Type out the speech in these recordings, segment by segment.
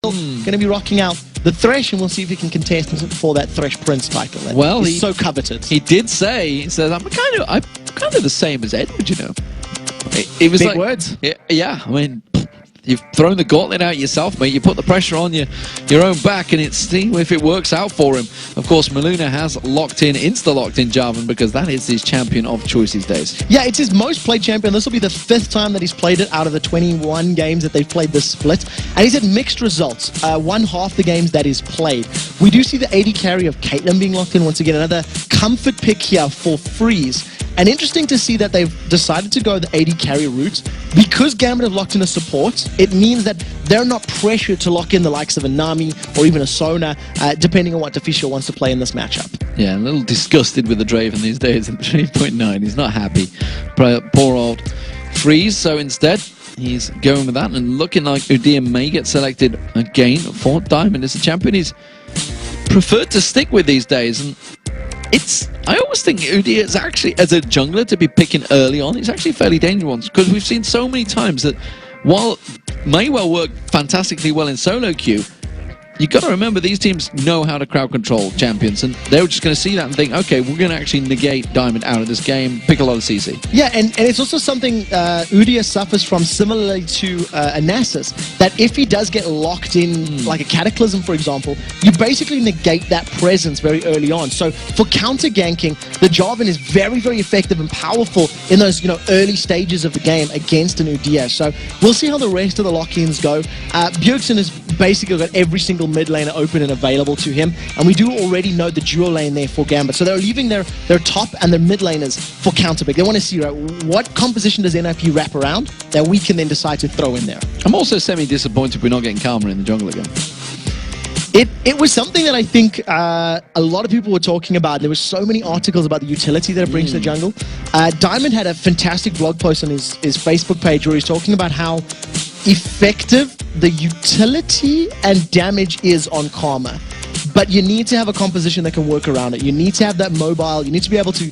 Going to be rocking out the Thresh, and we'll see if he can contest for that Thresh Prince title. Well, he's so coveted. He did say, he says, I'm kind of the same as Edward, you know. It was big like, words. Yeah, I mean, you've thrown the gauntlet out yourself, mate. You put the pressure on your own back, and it's see if it works out for him. Of course, Maluna has insta-locked in Jarvan, because that is his champion of choice these days. Yeah, it's his most played champion. This will be the 5th time that he's played it out of the 21 games that they've played this split. And he's had mixed results. One half the games that he's played. We do see the AD carry of Caitlyn being locked in once again. Another comfort pick here for Freeze. And interesting to see that they've decided to go the AD carry route. Because Gambit have locked in a support, it means that they're not pressured to lock in the likes of a Nami or even a Sona, depending on what Deficio wants to play in this matchup. Yeah, a little disgusted with the Draven these days at 3.9. He's not happy. Poor old Freeze. So instead, he's going with that and looking like Udyr may get selected again for Diamond as a champion he's preferred to stick with these days. And I always think Udyr is actually, as a jungler, to be picking early on, it's actually fairly dangerous, because we've seen so many times that while may well work fantastically well in solo queue, you've got to remember these teams know how to crowd control champions, and they're just going to see that and think, okay, we're going to actually negate Diamond out of this game, pick a lot of CC. Yeah, and it's also something Udyr suffers from similarly to Anasis, that if he does get locked in, like a Cataclysm, for example, you basically negate that presence very early on. So for counter-ganking, the Jarvan is very, very effective and powerful in those, early stages of the game against an Udyr. So we'll see how the rest of the lock-ins go. Bjergsen has basically got every single mid laner open and available to him, and we do already know the dual lane there for Gambit, so they're leaving their top and their mid laners for counterpick. They want to see, right, what composition does NIP wrap around that we can then decide to throw in there. I'm also semi-disappointed we're not getting Karma in the jungle again. It was something that I think a lot of people were talking about. There were so many articles about the utility that it brings to the jungle. Diamond had a fantastic blog post on his Facebook page where he's talking about how effective the utility and damage is on Karma. But you need to have a composition that can work around it. You need to have that mobile. You need to be able to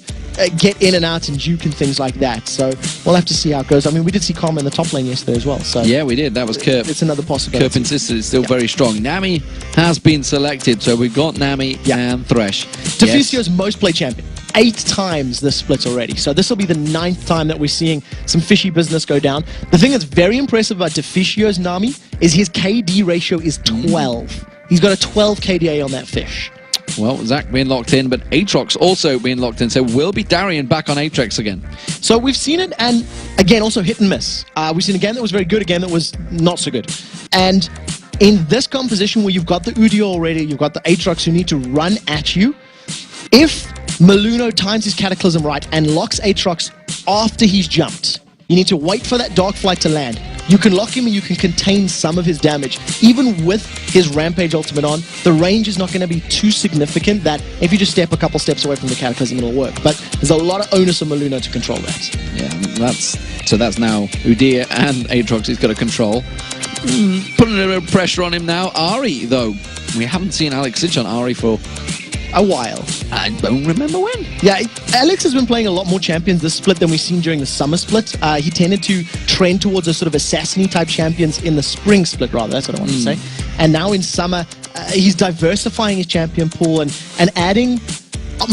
get in and out and juke and things like that. So we'll have to see how it goes. I mean, we did see Karma in the top lane yesterday as well. So yeah, we did. That was Kerp. It's another possibility. Kerp insisted it's still very strong. Nami has been selected, so we've got Nami and Thresh. Deficio's most played champion. 8 times this split already. So this will be the 9th time that we're seeing some fishy business go down. The thing that's very impressive about Deficio's Nami is his KD ratio is 12. He's got a 12 KDA on that fish. Well, Zach being locked in, but Aatrox also being locked in, so will be Darian back on Aatrox again. So we've seen it, and again, also hit and miss. We've seen a game that was very good, a game that was not so good. And in this composition where you've got the Udyr already, you've got the Aatrox who need to run at you, if Maluna times his Cataclysm right and locks Aatrox after he's jumped, you need to wait for that Dark Flight to land. You can lock him and you can contain some of his damage. Even with his Rampage ultimate on, the range is not going to be too significant that if you just step a couple steps away from the Cataclysm, it'll work. But there's a lot of onus on Maluna to control that. Yeah, that's now Udyr and Aatrox he's got to control. Putting a little pressure on him now. Ahri, though, we haven't seen Alex Sich on Ahri for a while. I don't remember when. Yeah, Alex has been playing a lot more champions this split than we've seen during the summer split. He tended to trend towards a sort of assassin type champions in the spring split, rather. That's what I want to say. And now in summer, he's diversifying his champion pool and adding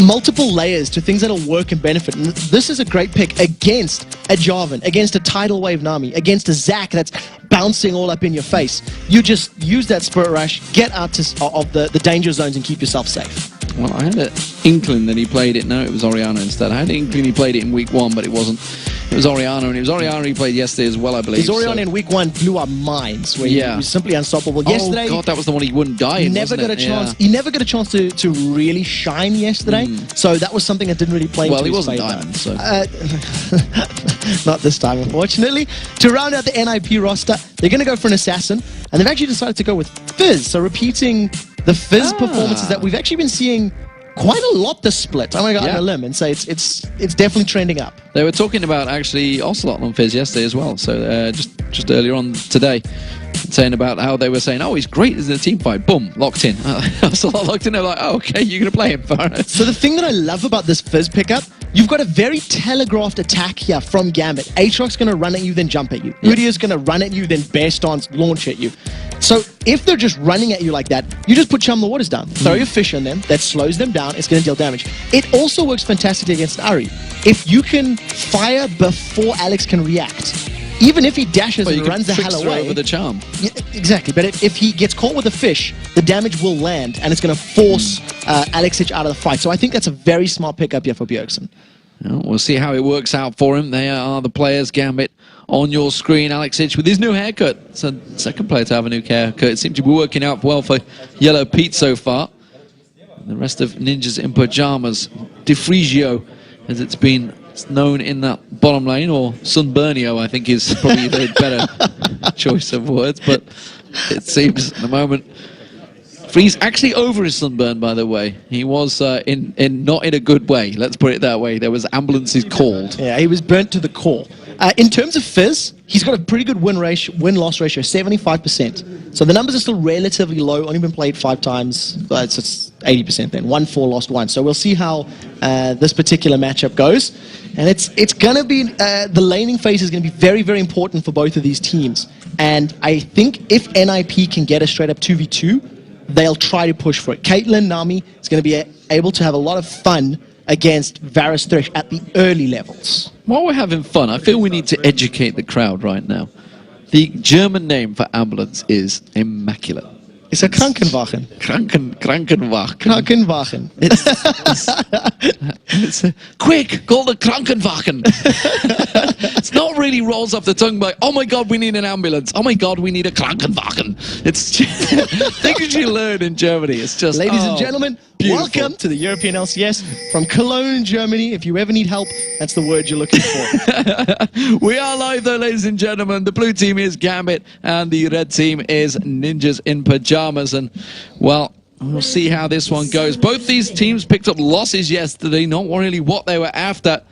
multiple layers to things that'll work and benefit. And this is a great pick against a Jarvan, against a Tidal Wave Nami, against a Zac that's bouncing all up in your face. You just use that Spirit Rush, get out of the danger zones and keep yourself safe. Well, I had an inkling that he played it. No, it was Orianna instead. I had an inkling he played it in week 1, but it wasn't. It was Orianna, and it was Orianna he played yesterday as well, I believe. His Orianna in week 1 blew our minds, where he was simply unstoppable. Yesterday, oh god, that was the one he wouldn't die in, never got a chance. He never got a chance to really shine yesterday, so that was something that didn't really play into his favor. Well, he wasn't Diamond, so... not this time, unfortunately. To round out the NIP roster, they're going to go for an assassin, and they've actually decided to go with Fizz, so repeating the Fizz performances that we've actually been seeing quite a lot this split. I'm going to go out on a limb and say it's definitely trending up. They were talking about actually Ocelot on Fizz yesterday as well, so just earlier on today, saying about how they were saying, oh, he's great as a team fight. Boom, locked in. Ocelot locked in. They're like, oh, okay, you're going to play him. So the thing that I love about this Fizz pickup, you've got a very telegraphed attack here from Gambit. Aatrox going to run at you, then jump at you. Udyr's going to run at you, then bear stance, launch at you. So if they're just running at you like that, you just put Chum the Waters down. Throw your fish on them. That slows them down. It's going to deal damage. It also works fantastically against Ari. If you can fire before Alex can react, even if he dashes and runs the hell away. Over the charm. Yeah, exactly. But if he gets caught with a fish, the damage will land, and it's going to force Alexic out of the fight. So I think that's a very smart pickup here for Bjergsen. Well, we'll see how it works out for him. They are the players, Gambit, on your screen. Alexic with his new haircut. It's a second player to have a new haircut. It seems to be working out well for Yellow Pete so far. And the rest of Ninjas in Pajamas, DeFrigio, as it's been known in that bottom lane, or Sunburnio, I think is probably the better choice of words, but it seems at the moment Freeze actually over his sunburn, by the way. He was not in a good way, let's put it that way. There was ambulances called. Yeah, he was burnt to the core. In terms of Fizz, he's got a pretty good win-loss ratio, 75%. So the numbers are still relatively low, only been played 5 times, but it's 80% then. 1-4, lost 1. So we'll see how this particular matchup goes. And it's going to be, the laning phase is going to be very, very important for both of these teams. And I think if NIP can get a straight-up 2v2, they'll try to push for it. Caitlyn, Nami is going to be able to have a lot of fun against Varus Thresh at the early levels. While we're having fun, I feel we need to educate the crowd right now. The German name for ambulance is immaculate. It's a Krankenwagen. Krankenwagen. Krankenwagen. It's quick, call the Krankenwagen. It's not really rolls off the tongue by, oh my god, we need an ambulance. Oh my god, we need a Krankenwagen. It's things you learn in Germany. It's just, ladies and gentlemen, beautiful. Welcome to the European LCS from Cologne, Germany. If you ever need help, that's the word you're looking for. We are live though, ladies and gentlemen. The blue team is Gambit and the red team is Ninjas in Pajamas. And, well, we'll see how this one goes. Both these teams picked up losses yesterday, not really what they were after.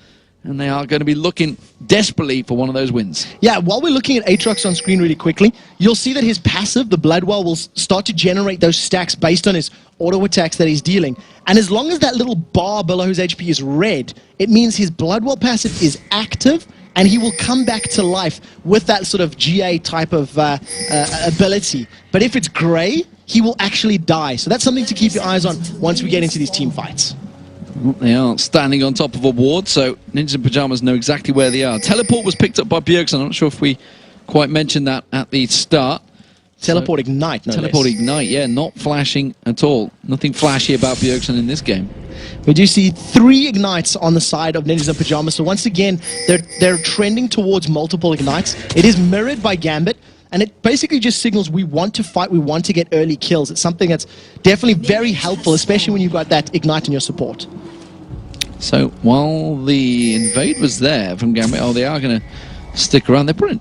And they are going to be looking desperately for one of those wins. Yeah, while we're looking at Aatrox on screen really quickly, you'll see that his passive, the Bloodwell, will start to generate those stacks based on his auto attacks that he's dealing. And as long as that little bar below his HP is red, it means his Bloodwell passive is active, and he will come back to life with that sort of GA type of ability. But if it's gray, he will actually die. So that's something to keep your eyes on once we get into these team fights. They are standing on top of a ward, so Ninjas in Pajamas know exactly where they are. Teleport was picked up by Bjergsen. I'm not sure if we quite mentioned that at the start. Teleport Ignite, no Teleport less. Ignite, yeah, not flashing at all. Nothing flashy about Bjergsen in this game. We do see 3 Ignites on the side of Ninjas in Pajamas. So once again, they're trending towards multiple Ignites. It is mirrored by Gambit. And it basically just signals we want to fight, we want to get early kills. It's something that's definitely very helpful, especially when you've got that Ignite in your support. So while the invade was there from Gambit, they are going to stick around. They're putting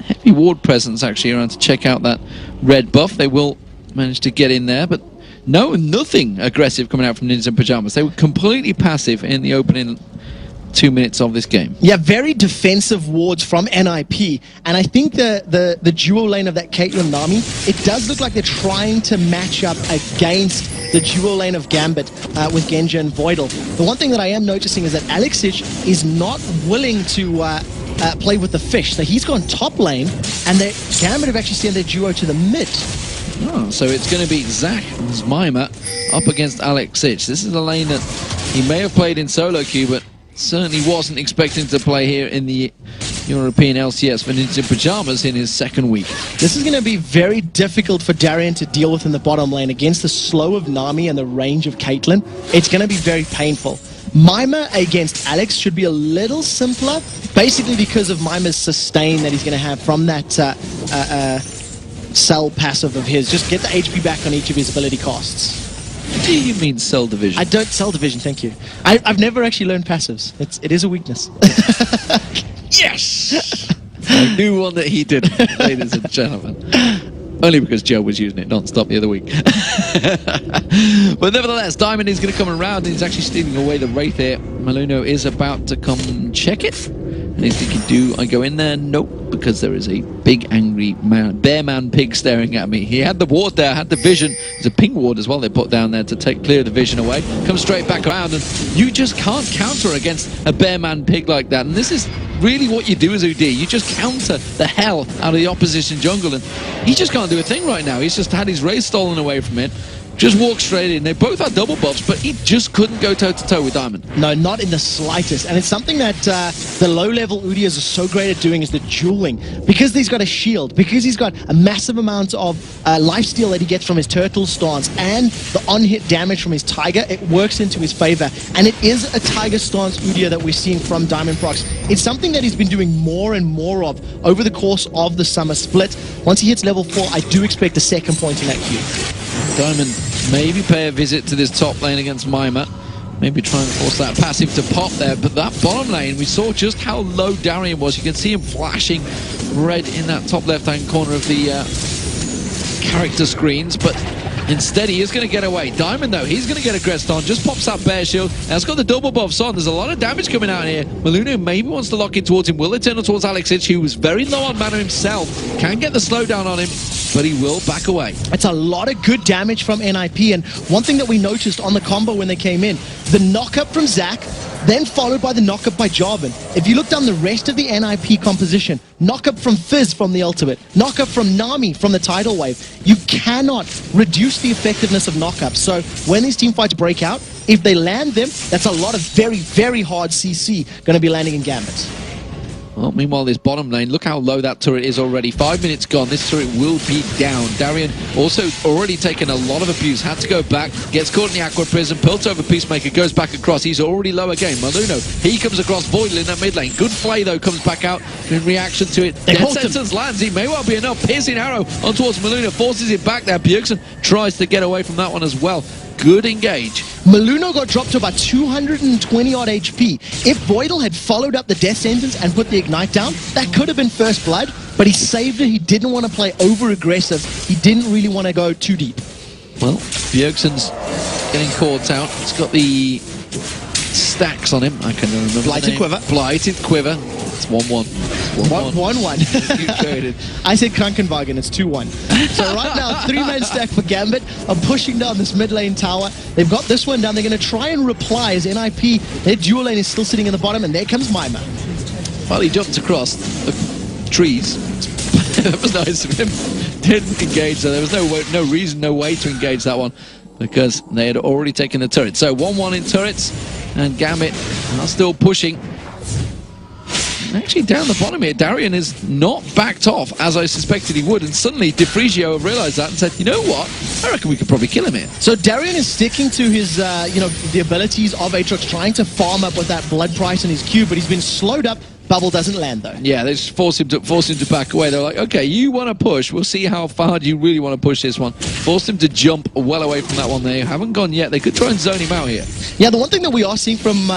heavy ward presence actually around to check out that red buff. They will manage to get in there, but nothing aggressive coming out from Ninjas in Pajamas. They were completely passive in the opening 2 minutes of this game. Yeah, very defensive wards from NIP, and I think the duo lane of that Caitlyn Nami, it does look like they're trying to match up against the duo lane of Gambit with Genja and Voidal. The one thing that I am noticing is that Alexic is not willing to play with the fish, so he's gone top lane, and Gambit have actually sent their duo to the mid. Oh, so it's going to be Zach and Zmima up against Alexic. This is a lane that he may have played in solo queue, but certainly wasn't expecting to play here in the European LCS for Ninjas in Pajamas in his second week. This is going to be very difficult for Darian to deal with in the bottom lane against the slow of Nami and the range of Caitlyn. It's going to be very painful. Mima against Alex should be a little simpler, basically because of Mima's sustain that he's going to have from that cell passive of his. Just get the HP back on each of his ability costs. What do you mean cell division? I don't cell division, thank you. I've never actually learned passives. It is a weakness. Yes! I knew one that he did, ladies and gentlemen. Only because Joe was using it non-stop the other week. But nevertheless, Diamond is going to come around and he's actually stealing away the Wraith here. Maluno is about to come check it. And he's thinking, do I go in there? Nope, because there is a big angry bear man pig staring at me. He had the ward there, had the vision. There's a ping ward as well they put down there to clear the vision away. Comes straight back around, and you just can't counter against a bear man pig like that. And this is really what you do as UD. You just counter the hell out of the opposition jungle, and he just can't do a thing right now. He's just had his race stolen away from it. Just walked straight in. They both had double buffs, but he just couldn't go toe-to-toe with Diamond. No, not in the slightest. And it's something that the low-level Udias are so great at doing, is the dueling. Because he's got a shield, because he's got a massive amount of lifesteal that he gets from his turtle stance, and the on-hit damage from his Tiger, it works into his favor. And it is a Tiger stance Udia that we're seeing from Diamond Prox. It's something that he's been doing more and more of over the course of the summer split. Once he hits level 4, I do expect a second point in that queue. Diamond maybe pay a visit to this top lane against Mima. Maybe try and force that passive to pop there. But that bottom lane, we saw just how low Darian was. You can see him flashing red in that top left-hand corner of the character screens. But instead, he is going to get away. Diamond, though, he's going to get aggressed on. Just pops that bear shield. Now, it's got the double buffs on. There's a lot of damage coming out here. Maluno maybe wants to lock in towards him. Will it turn towards Alex Hitch, who was very low on mana himself. Can get the slowdown on him, but he will back away. It's a lot of good damage from NIP, and one thing that we noticed on the combo when they came in, the knock-up from Zac, then followed by the knock-up by Jarvan. If you look down the rest of the NIP composition, knock-up from Fizz from the ultimate, knock-up from Nami from the tidal wave, you cannot reduce the effectiveness of knock-ups. So when these team fights break out, if they land them, that's a lot of very, very hard CC going to be landing in Gambits. Well, meanwhile, this bottom lane, look how low that turret is already. 5 minutes gone, this turret will be down. Darian also already taken a lot of abuse, had to go back, gets caught in the Aqua Prison, pilt over Peacemaker, goes back across. He's already low again. Maluno, he comes across Voidal in that mid lane. Good play, though, comes back out in reaction to it. Death Sentence lands, he may well be enough. Piercing arrow on towards Maluno, forces it back there. Bjergsen tries to get away from that one as well. Good engage. Maluno got dropped to about 220 odd HP. If Voidal had followed up the death sentence and put the ignite down, that could have been first blood, but he saved it. He didn't want to play over aggressive. He didn't really want to go too deep. Well, Bjergsen's getting caught out. He's got the stacks on him. I can remember. Blighted Quiver. Blighted Quiver. It's 1-1. 1-1. I said Krankenwagen, it's 2-1. So right now, 3-man stack for Gambit. I'm pushing down this mid lane tower. They've got this one down. They're going to try and reply as NIP. Their dual lane is still sitting in the bottom, and there comes Mima. Well, he jumped across the trees. That was nice of him. Didn't engage, so there was no reason, no way to engage that one, because they had already taken the turret. So 1-1 in turrets, and Gambit are still pushing. Actually, down the bottom here, Darian is not backed off, as I suspected he would, and suddenly DeFrigio realized that and said, you know what, I reckon we could probably kill him here. So Darian is sticking to his, the abilities of Aatrox, trying to farm up with that blood price in his queue, but he's been slowed up. Bubble doesn't land, though. Yeah, they just force him to back away. They're like, okay, you want to push. We'll see how far you really want to push this one. Forced him to jump well away from that one. They haven't gone yet. They could try and zone him out here. Yeah, the one thing that we are seeing from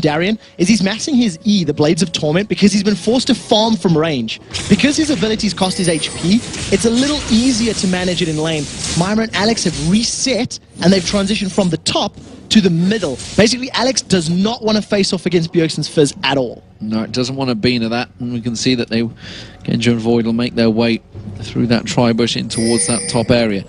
Darian is he's maxing his E, the Blades of Torment, because he's been forced to farm from range. Because his abilities cost his HP, it's a little easier to manage it in lane. Mima and Alex have reset, and they've transitioned from the top to the middle. Basically, Alex does not want to face off against Bjergsen's Fizz at all. No, it doesn't want to be into that, and we can see that Genji and Void will make their way through that tri-bush in towards that top area.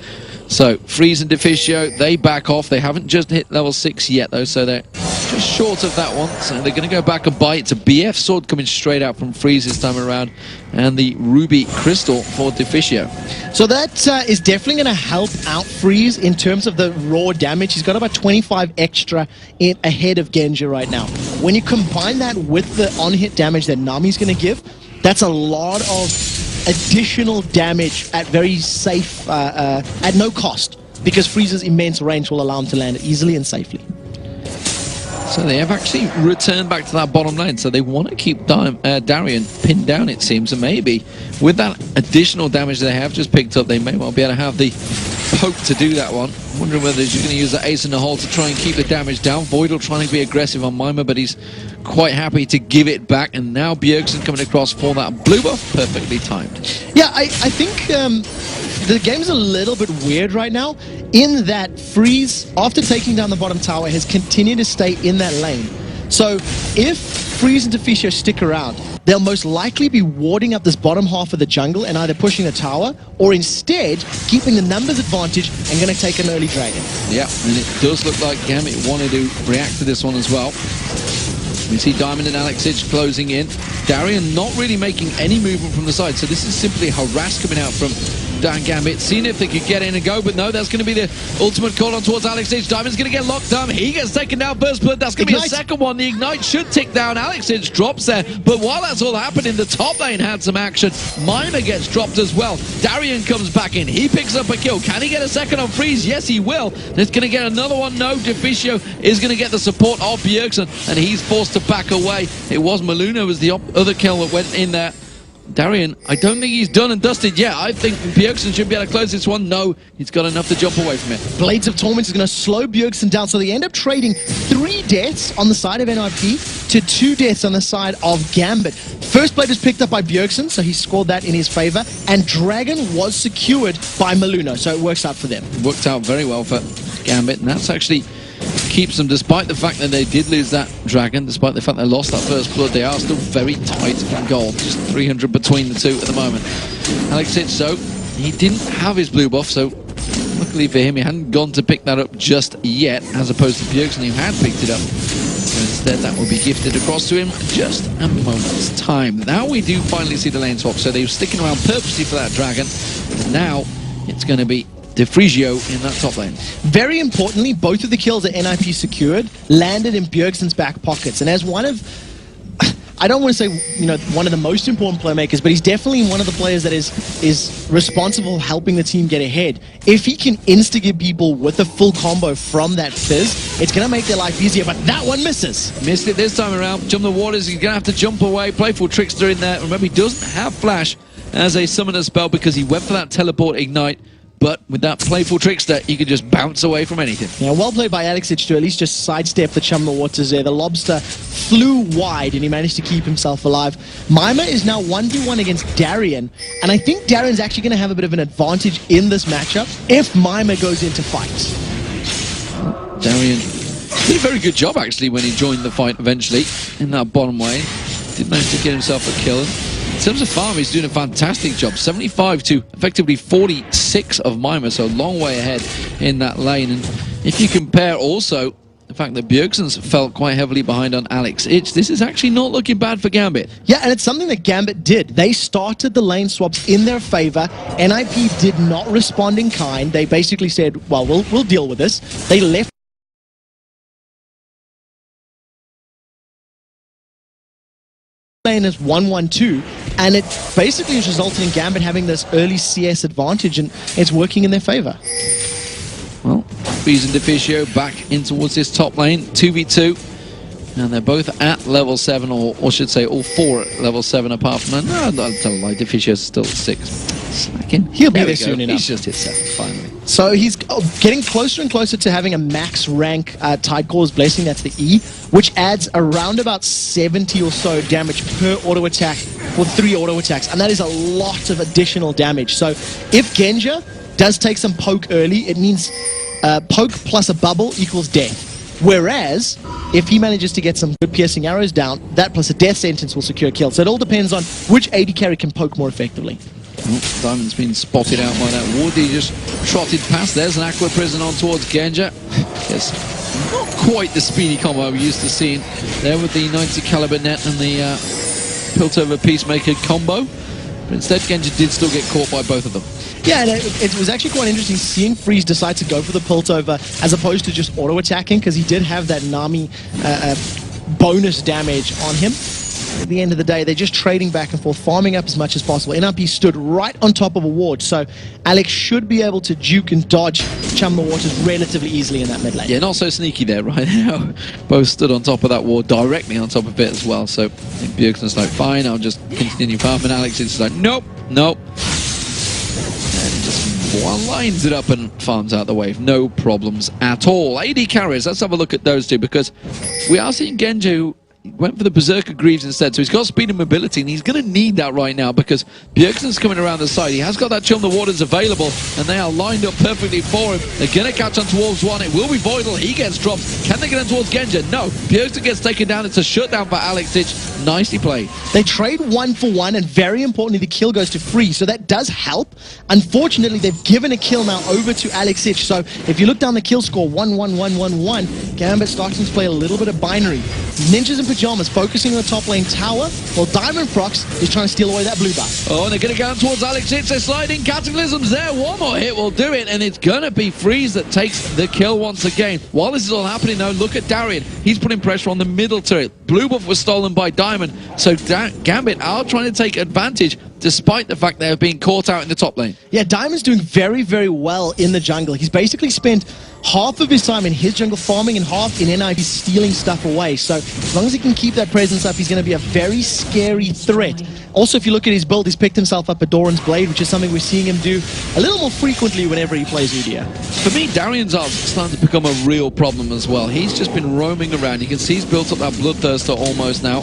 So, Freeze and Deficio, they back off. They haven't just hit level 6 yet, though, so they're just short of that one. So they're going to go back and buy. It's a BF sword coming straight out from Freeze this time around, and the Ruby Crystal for Deficio. So that is definitely going to help out Freeze in terms of the raw damage. He's got about 25 extra ahead of Genji right now. When you combine that with the on-hit damage that Nami's going to give, that's a lot of additional damage at very safe, at no cost, because Freeze's immense range will allow him to land it easily and safely. So they have actually returned back to that bottom lane, so they want to keep Darian pinned down, it seems, and maybe with that additional damage they have just picked up, they may well be able to have the poke to do that one. I'm wondering whether he's going to use the ace in the hole to try and keep the damage down. Voidal trying to be aggressive on Mima, but he's quite happy to give it back, and now Bjergsen coming across for that blue buff, perfectly timed. Yeah, I think the game's a little bit weird right now, in that Freeze, after taking down the bottom tower, has continued to stay in that lane. So if Freeze and Deficio stick around, they'll most likely be warding up this bottom half of the jungle and either pushing the tower, or instead keeping the numbers advantage and going to take an early dragon. Yeah, and it does look like Gambit wanted to react to this one as well. We see Diamond and Alex Itch closing in. Darian not really making any movement from the side, so this is simply harass coming out from Dan Gambit, seeing if they could get in and go, but no, that's going to be the ultimate call on towards Alex Itch. Diamond's going to get locked down. He gets taken down, burst blood. That's going to be a second one. The Ignite should tick down. Alex Itch drops there, but while that's all happening, the top lane had some action. Miner gets dropped as well. Darian comes back in. He picks up a kill. Can he get a second on Freeze? Yes, he will. He's going to get another one. No, Deficio is going to get the support of Bjergsen, and he's forced to back away. It was Maluna was the other kill that went in there. Darian, I don't think he's done and dusted yet. I think Bjergsen should be able to close this one. No, he's got enough to jump away from it. Blades of Torment is going to slow Bjergsen down, so they end up trading 3 deaths on the side of NIP to 2 deaths on the side of Gambit. First blade is picked up by Bjergsen, so he scored that in his favor, and Dragon was secured by Maluna, so it works out for them. It worked out very well for Gambit, and that's actually keeps them, despite the fact that they did lose that Dragon, despite the fact they lost that first blood, they are still very tight in gold. Just 300 between the two at the moment. Alex Itch, so he didn't have his blue buff, so luckily for him, he hadn't gone to pick that up just yet, as opposed to Bjergsen, who had picked it up. So instead, that will be gifted across to him just a moment's time. Now we do finally see the lane swap, so they were sticking around purposely for that Dragon, and now it's going to be Defrigio in that top lane. Very importantly, both of the kills that NIP secured landed in Bjergsen's back pockets. And as one of, I don't want to say, you know, one of the most important playmakers, but he's definitely one of the players that is responsible for helping the team get ahead. If he can insta-give people with a full combo from that Fizz, it's going to make their life easier, but that one misses. Missed it this time around. Jump the waters, he's going to have to jump away. Playful Trickster in there. Remember, he doesn't have Flash as a summoner spell because he went for that teleport Ignite. But with that Playful Trickster, he could just bounce away from anything. Yeah, well played by Alex Itch to at least just sidestep the Chum the Waters there. The Lobster flew wide and he managed to keep himself alive. Mima is now 1v1 against Darian, and I think Darian's actually going to have a bit of an advantage in this matchup if Mima goes into fights. Darian did a very good job actually when he joined the fight eventually in that bottom lane. Did manage to get himself a kill. In terms of farm, he's doing a fantastic job. 75 to effectively 46 of Mima, so a long way ahead in that lane. And if you compare also the fact that Bjergsen's fell quite heavily behind on Alex Itch, this is actually not looking bad for Gambit. Yeah, and it's something that Gambit did. They started the lane swaps in their favor. NIP did not respond in kind. They basically said, well, we'll deal with this. They left lane as 1-1-2, and it basically has resulted in Gambit having this early CS advantage, and it's working in their favor. Well, Freeze and Deficio back in towards this top lane, 2v2, and they're both at level 7, or should say all 4 at level 7 apart from that. No, I'll tell a lie, Deficio's still at 6. Slacking. He'll be there soon enough. He's just hit 7 finally. So he's getting closer and closer to having a max rank Tidecore's Blessing, that's the E, which adds around about 70 or so damage per auto attack for 3 auto attacks, and that is a lot of additional damage. So if Genja does take some poke early, it means poke plus a bubble equals death. Whereas if he manages to get some good piercing arrows down, that plus a death sentence will secure kill. So it all depends on which AD carry can poke more effectively. Oh, Diamond's been spotted out by that ward. He just trotted past. There's an Aqua Prison on towards Genja. Yes, not quite the speedy combo we're used to seeing there with the 90 caliber net and the Piltover Peacemaker combo. But instead, Genja did still get caught by both of them. Yeah, and it was actually quite interesting seeing Freeze decide to go for the Piltover as opposed to just auto-attacking, because he did have that Nami bonus damage on him. At the end of the day, they're just trading back and forth, farming up as much as possible. NRP stood right on top of a ward, so Alex should be able to juke and dodge Chum the Waters relatively easily in that mid lane. Yeah, not so sneaky there right now. Both stood on top of that ward, directly on top of it as well. So Bjergsen's like, fine, I'll just continue farming. Alex is like, nope, nope. And just one lines it up and farms out the wave. No problems at all. AD carries, let's have a look at those two, because we are seeing Genja, who went for the Berserker Greaves instead, so he's got speed and mobility, and he's going to need that right now because Bjergsen's coming around the side. He has got that Chill the Waters available, and they are lined up perfectly for him. They're going to catch on towards one. It will be Voidal. He gets dropped. Can they get on towards Genja? No. Bjergsen gets taken down. It's a shutdown for Alex Itch. Nicely played. They trade 1 for 1, and very importantly, the kill goes to Freeze, so that does help. Unfortunately, they've given a kill now over to Alex Itch, so if you look down the kill score, 1-1-1-1-1, Gambit starting to play a little bit of binary. Ninjas and Pajamas focusing on the top lane tower, while Diamond Prox is trying to steal away that blue buff. Oh, and they're going to go towards Alex Hits. They're sliding. Cataclysm's there. One more hit will do it, and it's going to be Freeze that takes the kill once again. While this is all happening, though, look at Darian. He's putting pressure on the middle turret. Blue buff was stolen by Diamond, so Gambit are trying to take advantage despite the fact they're being caught out in the top lane. Yeah, Diamond's doing very, very well in the jungle. He's basically spent half of his time in his jungle farming and half in NIP stealing stuff away. So as long as he can keep that presence up, he's going to be a very scary threat. Also, if you look at his build, he's picked himself up a Doran's Blade, which is something we're seeing him do a little more frequently whenever he plays Udyr. For me, Darian's art starting to become a real problem as well. He's just been roaming around. You can see he's built up that Bloodthirster almost now.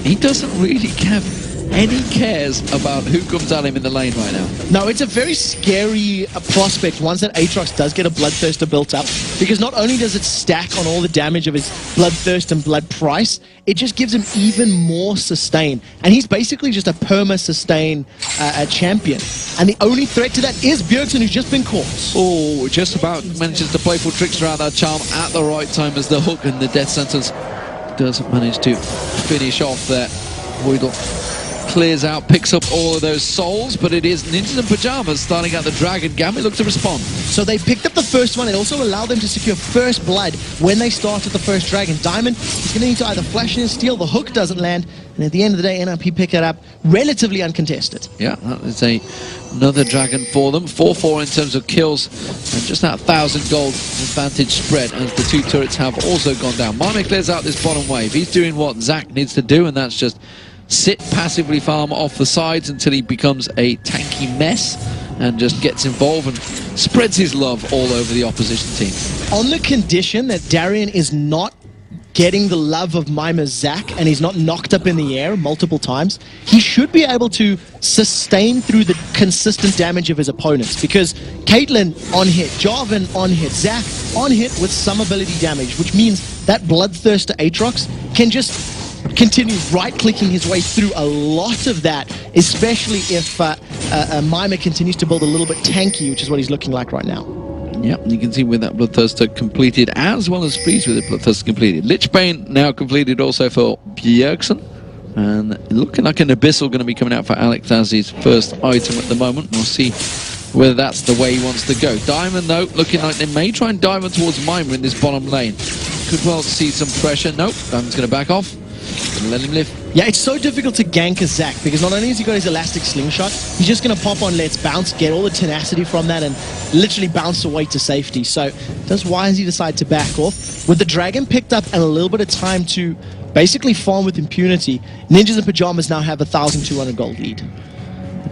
He doesn't really have any cares about who comes at him in the lane right now. No, it's a very scary prospect once that Aatrox does get a Bloodthirster built up, because not only does it stack on all the damage of his Bloodthirst and Blood Price, it just gives him even more sustain. And he's basically just a perma-sustain champion. And the only threat to that is Bjergsen, who's just been caught. Oh, just about manages to playful Trickster out that charm at the right time as the hook and the death sentence does manage to finish off there. Voidal clears out, picks up all of those souls, but it is Ninjas and Pajamas starting out the Dragon. Gambit look to respond. So they picked up the first one. It also allowed them to secure first blood when they started the first Dragon. Diamond is going to need to either flash in and steal. The hook doesn't land, and at the end of the day, NIP pick it up relatively uncontested. Yeah, that is another Dragon for them. 4-4 in terms of kills, and just that 1,000 gold advantage spread as the two turrets have also gone down. Mime clears out this bottom wave. He's doing what Zach needs to do, and that's just sit passively farm off the sides until he becomes a tanky mess and just gets involved and spreads his love all over the opposition team. On the condition that Darian is not getting the love of Mimer Zach and he's not knocked up in the air multiple times, he should be able to sustain through the consistent damage of his opponents, because Caitlyn on hit, Jarvan on hit, Zach on hit with some ability damage, which means that Bloodthirster Aatrox can just continue right-clicking his way through a lot of that, especially if Mimer continues to build a little bit tanky, which is what he's looking like right now. Yep, you can see with that Bloodthirster completed, as well as Freeze with the Bloodthirster completed. Lichbane now completed also for Bjergsen, and looking like an Abyssal going to be coming out for Alex as his first item at the moment. We'll see whether that's the way he wants to go. Diamond, though, looking like they may try and dive towards Mimer in this bottom lane. Could well see some pressure. Nope, Diamond's going to back off. Let him live. Yeah, it's so difficult to gank a Zac, because not only has he got his elastic slingshot, he's just going to pop on Let's Bounce, get all the tenacity from that, and literally bounce away to safety. So that's why he decided to back off. With the Dragon picked up and a little bit of time to basically farm with impunity, Ninjas and Pajamas now have a 1,200 gold lead.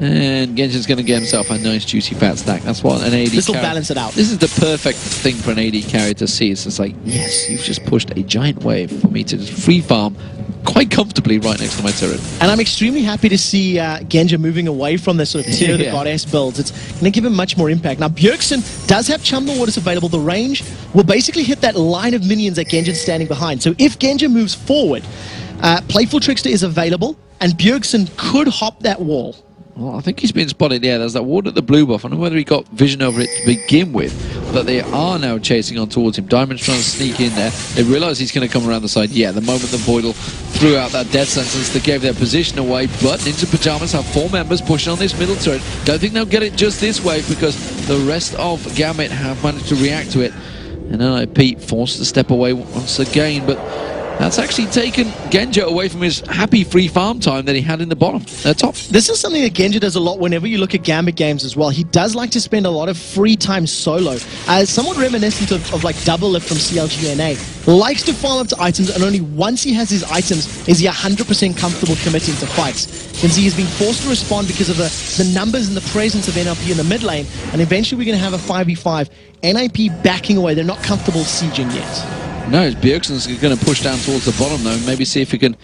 And Genji's going to get himself a nice juicy fat stack. That's what an AD This will carry. balance it out. This is the perfect thing for an AD carry to see. It's just like, yes, you've just pushed a giant wave for me to just free farm quite comfortably right next to my turret. And I'm extremely happy to see Genji moving away from this sort of tier the goddess builds. It's going to give him much more impact. Now, Bjergsen does have Chum the Waters available. The range will basically hit that line of minions that Genji's standing behind. So if Genji moves forward, Playful Trickster is available, and Bjergsen could hop that wall. Well, I think he's been spotted. Yeah, there's that ward at the blue buff. I don't know whether he got vision over it to begin with, but they are now chasing on towards him. Diamond's trying to sneak in there. They realize he's going to come around the side. Yeah, the moment the Voidal threw out that death sentence, they gave their position away, but Ninja Pajamas have 4 members pushing on this middle turret. Don't think they'll get it just this wave, because the rest of Gambit have managed to react to it. And NIP forced to step away once again, but that's actually taken Genji away from his happy free farm time that he had in the bottom, top. This is something that Genji does a lot whenever you look at Gambit games as well. He does like to spend a lot of free time solo. Somewhat reminiscent of like Double Lift from CLGNA. Likes to farm up to items, and only once he has his items is he 100% comfortable committing to fights. You can see he's being forced to respond because of the numbers and the presence of NIP in the mid lane, and eventually we're going to have a 5v5. NIP backing away. They're not comfortable sieging yet. No, Bjergsen's going to push down towards the bottom, though. Maybe see if he can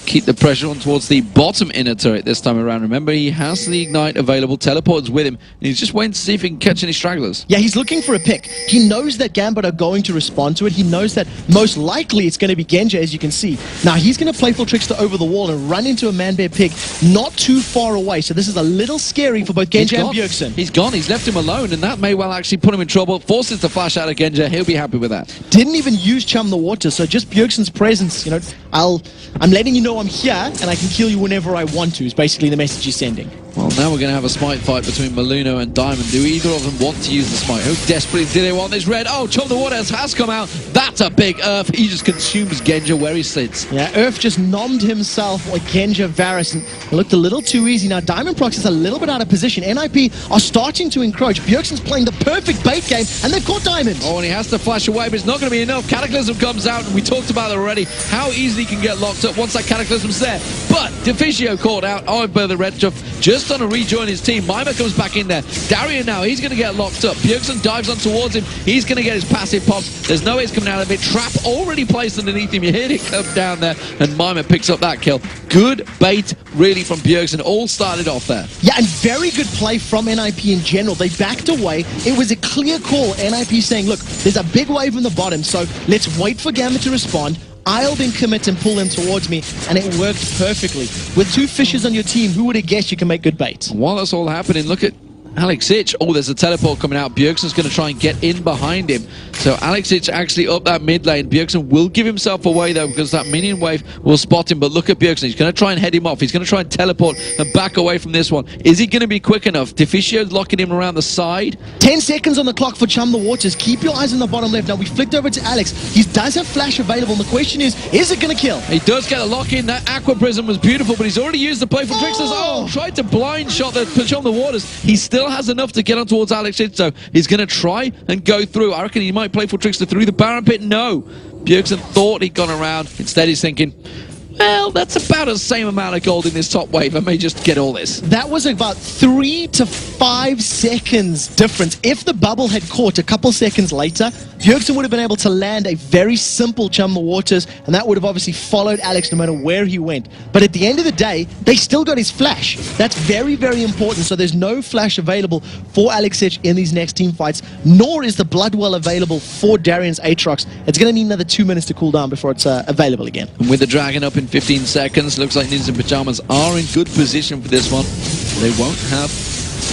keep the pressure on towards the bottom inner turret this time around. Remember, he has the Ignite available. Teleport's with him, and he's just waiting to see if he can catch any stragglers. Yeah, he's looking for a pick. He knows that Gambit are going to respond to it. He knows that most likely it's going to be Genji, as you can see. Now, he's going to Playful Trickster over the wall and run into a Man-Bear Pig not too far away. So this is a little scary for both Genji and Bjergsen. He's gone. He's left him alone, and that may well actually put him in trouble. Forces the flash out of Genji. He'll be happy with that. Didn't even use Chum the Water, so just Bjergsen's presence, you know, I'm letting you know I'm here, and I can kill you whenever I want to, is basically the message he's sending. Well, now we're going to have a smite fight between Maluno and Diamond. Do either of them want to use the smite? Who desperately do they want this red? Oh, Chum the Waters has come out. That's a big Earth. He just consumes Genja where he sits. Yeah, Earth just nommed himself like Genja Varus, and it looked a little too easy. Now, Diamond Prox is a little bit out of position. NIP are starting to encroach. Bjergsen's playing the perfect bait game, and they've caught Diamond. Oh, and he has to flash away, but it's not going to be enough. Cataclysm comes out, and we talked about it already. How easily he can get locked up once that Cataclysm's there. But Deficio caught out. Oh, by the red stuff. Just on a rejoin his team. Mima comes back in there. Darian now, he's going to get locked up. Bjergsen dives on towards him. He's going to get his passive pops. There's no ace coming out of it. Trap already placed underneath him. You hear it come down there, and Mima picks up that kill. Good bait, really, from Bjergsen. All started off there. Yeah, and very good play from NIP in general. They backed away. It was a clear call. NIP saying, look, there's a big wave in the bottom, so let's wait for Gamma to respond. I'll then commit and pull them towards me, and it worked perfectly. With two fishes on your team, who would have guessed you can make good bait? While that's all happening, look at Alex Ich. Oh, there's a teleport coming out. Bjergsen's going to try and get in behind him. So Alex Ich actually up that mid lane. Bjergsen will give himself away, though, because that minion wave will spot him. But look at Bjergsen. He's going to try and head him off. He's going to try and teleport and back away from this one. Is he going to be quick enough? Deficio's locking him around the side. 10 seconds on the clock for Chum the Waters. Keep your eyes on the bottom left. Now, we flicked over to Alex. He does have flash available. And the question is it going to kill? He does get a lock in. That Aqua Prism was beautiful, but he's already used the play from Tricksters. Oh, tried to blind shot the Chum the Waters. He still has enough to get on towards Alex Ich, so he's going to try and go through. I reckon he might play for Trickster through the Baron pit. No. Bjergsen thought he'd gone around. Instead, he's thinking, well, that's about the same amount of gold in this top wave. I may just get all this. That was about 3 to 5 seconds difference. If the bubble had caught a couple seconds later, Bjergsen would have been able to land a very simple Chum the Waters, and that would have obviously followed Alex no matter where he went. But at the end of the day, they still got his flash. That's very, very important. So there's no flash available for Alex Ich in these next team fights, nor is the Bloodwell available for Darian's Aatrox. It's going to need another 2 minutes to cool down before it's available again. And with the Dragon up in 15 seconds, looks like Ninjas in Pajamas are in good position for this one. They won't have,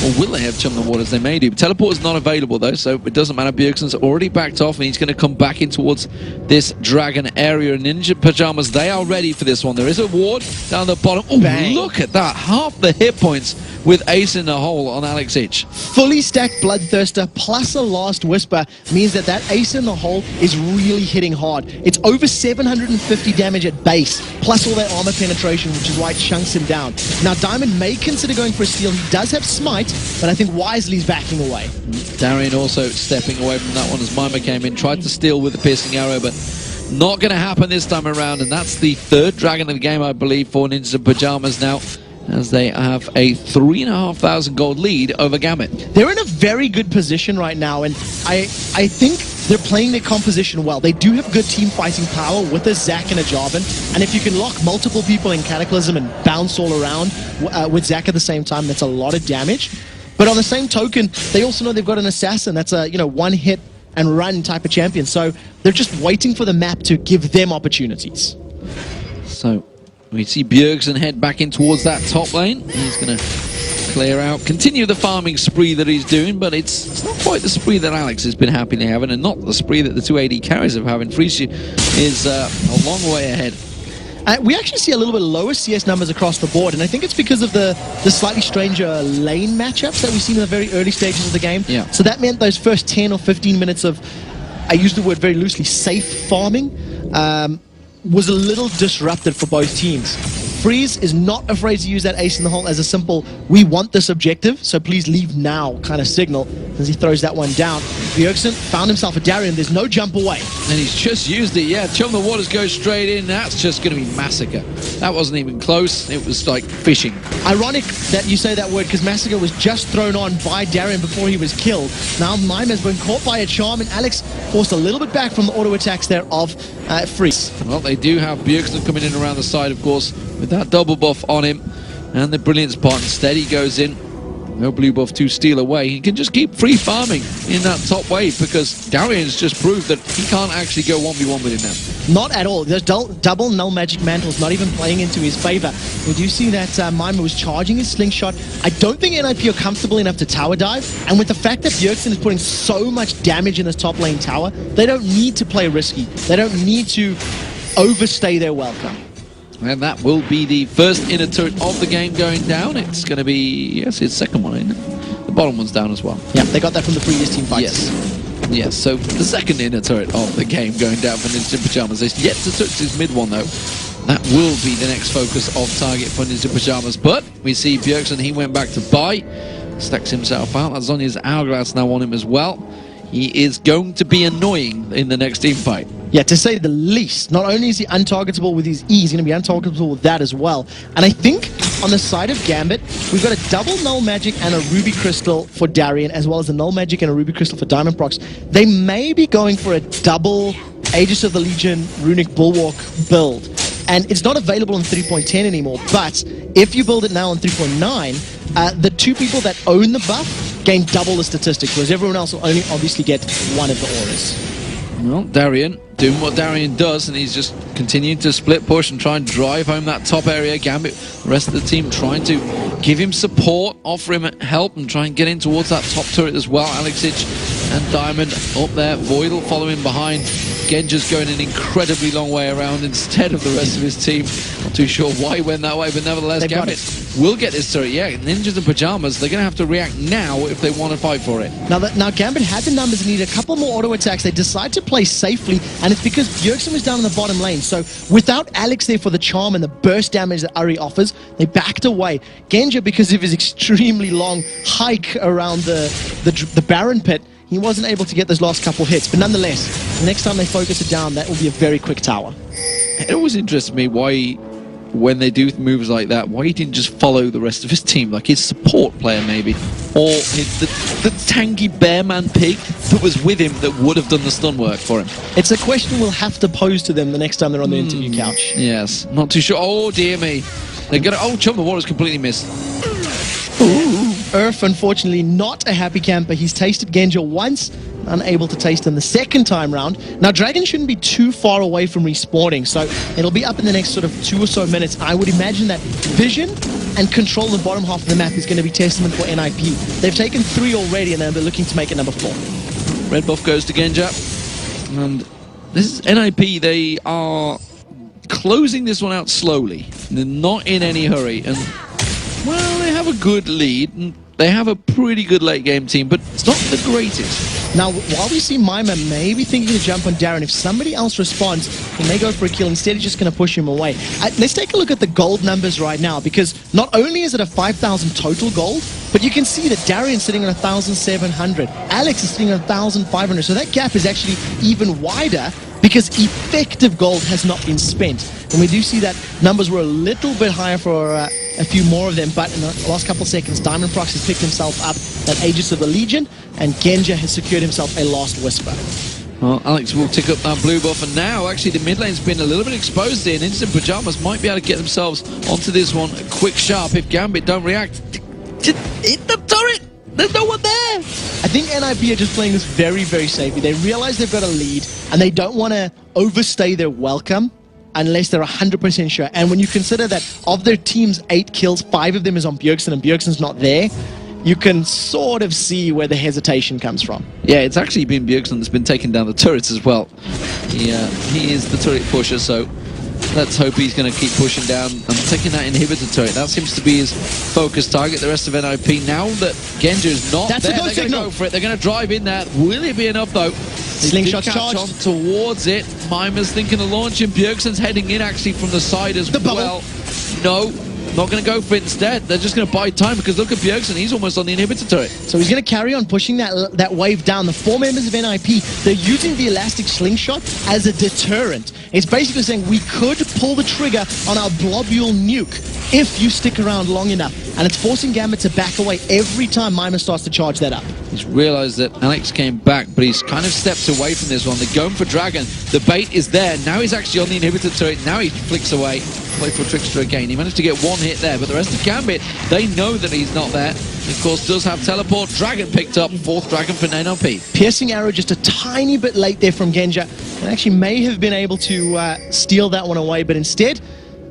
or will they have Chum the Waters? They may do. Teleport is not available though, so it doesn't matter. Bjergsen's already backed off, and he's going to come back in towards this Dragon area. Ninja Pajamas, they are ready for this one. There is a ward down the bottom. Oh, look at that. Half the hit points with ace in the hole on Alex Ich. Fully stacked Bloodthirster plus a Last Whisper means that that ace in the hole is really hitting hard. It's over 750 damage at base, plus all that armor penetration, which is why it chunks him down. Now, Diamond may consider going for a steal. He does have Smite, but I think wisely he's backing away. Darian also stepping away from that one as Mima came in, tried to steal with the piercing arrow, but not going to happen this time around. And that's the third Dragon of the game, I believe, for Ninjas in Pajamas now, as they have a 3,500 gold lead over Gamut. They're in a very good position right now, and I think they're playing their composition well. They do have good team fighting power with a Zac and a Jarvan, and if you can lock multiple people in Cataclysm and bounce all around with Zac at the same time, that's a lot of damage. But on the same token, they also know they've got an Assassin that's a one hit and run type of champion, so they're just waiting for the map to give them opportunities. So we see Bjergsen head back in towards that top lane. He's going to clear out, continue the farming spree that he's doing, but it's not quite the spree that Alex has been happily having, and not the spree that the two AD carries have having. Frieschi is a long way ahead. We actually see a little bit lower CS numbers across the board, and I think it's because of the slightly stranger lane matchups that we've seen in the very early stages of the game. Yeah. So that meant those first 10 or 15 minutes of, I use the word very loosely, safe farming, was a little disrupted for both teams. Freeze is not afraid to use that ace in the hole as a simple, we want this objective, so please leave now kind of signal as he throws that one down. Bjergsen found himself a Darian, there's no jump away. And he's just used it, yeah. Chum the Waters goes straight in, that's just going to be massacre. That wasn't even close, it was like fishing. Ironic that you say that word, because Massacre was just thrown on by Darian before he was killed. Now Mima's been caught by a charm, and Alex forced a little bit back from the auto attacks there of Freeze. Well, they do have Bjergsen coming in around the side, of course, with that double buff on him, and the brilliant spot. Instead, he goes in. No blue buff to steal away. He can just keep free farming in that top wave, because Darian's just proved that he can't actually go 1v1 with him now. Not at all. There's double null magic mantles not even playing into his favor. We do see that Mima was charging his slingshot. I don't think NIP are comfortable enough to tower dive, and with the fact that Bjergsen is putting so much damage in this top lane tower, they don't need to play risky. They don't need to overstay their welcome. And that will be the first inner turret of the game going down. It's going to be, yes, it's second one, isn't it? The bottom one's down as well. Yeah, they got that from the previous team fight. Yes, so the second inner turret of the game going down for Ninja Pyjamas. They've yet to touch his mid one, though. That will be the next focus of target for Ninja Pyjamas. But we see Bjergsen, he went back to buy, stacks himself out. That's on his hourglass now on him as well. He is going to be annoying in the next team fight. Yeah, to say the least. Not only is he untargetable with his E, he's going to be untargetable with that as well. And I think on the side of Gambit, we've got a double Null Magic and a Ruby Crystal for Darien, as well as a Null Magic and a Ruby Crystal for Diamond Prox. They may be going for a double Aegis of the Legion Runic Bulwark build. And it's not available on 3.10 anymore, but if you build it now on 3.9, the two people that own the buff gain double the statistics, whereas everyone else will only obviously get one of the auras. Well, Darien doing what Darien does, and he's just continuing to split push and try and drive home that top area. Gambit, the rest of the team trying to give him support, offer him help, and try and get in towards that top turret as well. Alexic and Diamond up there, Voidal following behind. Genja's going an incredibly long way around instead of the rest of his team. Not too sure why he went that way, but nevertheless, Gambit will get this turret. Yeah, Ninjas and Pyjamas, they're going to have to react now if they want to fight for it. Now Gambit had the numbers and needed a couple more auto attacks. They decide to play safely, and it's because Bjergsen was down in the bottom lane. So without Alex there for the charm and the burst damage that Ari offers, they backed away. Genja, because of his extremely long hike around the Baron pit, he wasn't able to get those last couple hits. But nonetheless, the next time they focus it down, that will be a very quick tower. It always interests me why, when they do moves like that, why he didn't just follow the rest of his team, like his support player maybe, or the tanky Bearman Pig that was with him that would have done the stun work for him. It's a question we'll have to pose to them the next time they're on the interview couch. Yes, not too sure. Oh dear me, they're gonna. Oh, Chum the Water's completely missed. Earth, unfortunately, not a happy camper. He's tasted Genja once, unable to taste him the second time round. Now, Dragon shouldn't be too far away from respawning, so it'll be up in the next sort of 2 or so minutes. I would imagine that vision and control the bottom half of the map is going to be testament for NIP. They've taken 3 already, and they're looking to make it number 4. Red buff goes to Genja, and this is NIP. They are closing this one out slowly. They're not in any hurry, and well, they have a good lead, and they have a pretty good late game team, but it's not the greatest. Now, while we see Mima maybe thinking to jump on Darren, if somebody else responds, he may go for a kill. Instead, he's just going to push him away. Let's take a look at the gold numbers right now, because not only is it a 5,000 total gold, but you can see that Darren's sitting on 1,700. Alex is sitting on 1,500, so that gap is actually even wider, because effective gold has not been spent. And we do see that numbers were a little bit higher for a few more of them, but in the last couple seconds, Diamond Prox has picked himself up that Aegis of the Legion, and Genja has secured himself a last Whisper. Well, Alex will tick up that blue buff, and now actually the mid lane's been a little bit exposed here, and Instant Pyjamas might be able to get themselves onto this one quick sharp if Gambit don't react. Just hit the turret! There's no one there! I think NIP are just playing this very, very safely. They realize they've got a lead, and they don't want to overstay their welcome unless they're 100% sure. And when you consider that of their team's 8 kills, 5 of them is on Bjergsen, and Bjergsen's not there, you can sort of see where the hesitation comes from. Yeah, it's actually been Bjergsen that's been taking down the turrets as well. He is the turret pusher, so let's hope he's going to keep pushing down and taking that inhibitor turret. That seems to be his focus target. The rest of NIP, now that Genja is not there, they're going to go for it. They're going to drive in there. Will it be enough, though? Slingshot charge on towards it. Mima's thinking of launching. Bjergsen's heading in actually from the side as well. No, not going to go for it instead. They're just going to buy time, because look at Bjergsen. He's almost on the inhibitor turret. So he's going to carry on pushing that wave down. The 4 members of NIP, they're using the elastic slingshot as a deterrent. It's basically saying we could pull the trigger on our globule nuke if you stick around long enough. And it's forcing Gambit to back away every time Mima starts to charge that up. He's realized that Alex came back, but he's kind of stepped away from this one. They're going for Dragon. The bait is there. Now he's actually on the inhibitor turret. Now he flicks away. Playful Trickster again. He managed to get 1 hit there, but the rest of Gambit, they know that he's not there. Of course, does have teleport. Dragon picked up. 4th Dragon for NLP. Piercing arrow just a tiny bit late there from Genja. And actually may have been able to steal that one away, but instead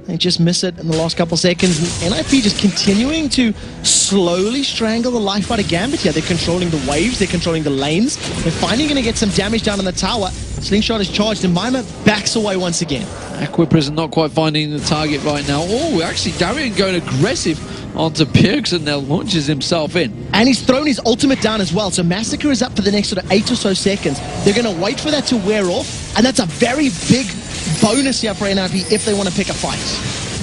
they just miss it in the last couple seconds. And NIP just continuing to slowly strangle the life out of Gambit here. They're controlling the waves, they're controlling the lanes. They're finally going to get some damage down on the tower. Slingshot is charged, and Mima backs away once again. Aqua Prison not quite finding the target right now. Oh, actually, Darian going aggressive onto Bjergsen now, launches himself in. And he's thrown his ultimate down as well, so Massacre is up for the next sort of 8 or so seconds. They're going to wait for that to wear off, and that's a very big bonus here for NIP if they want to pick a fight.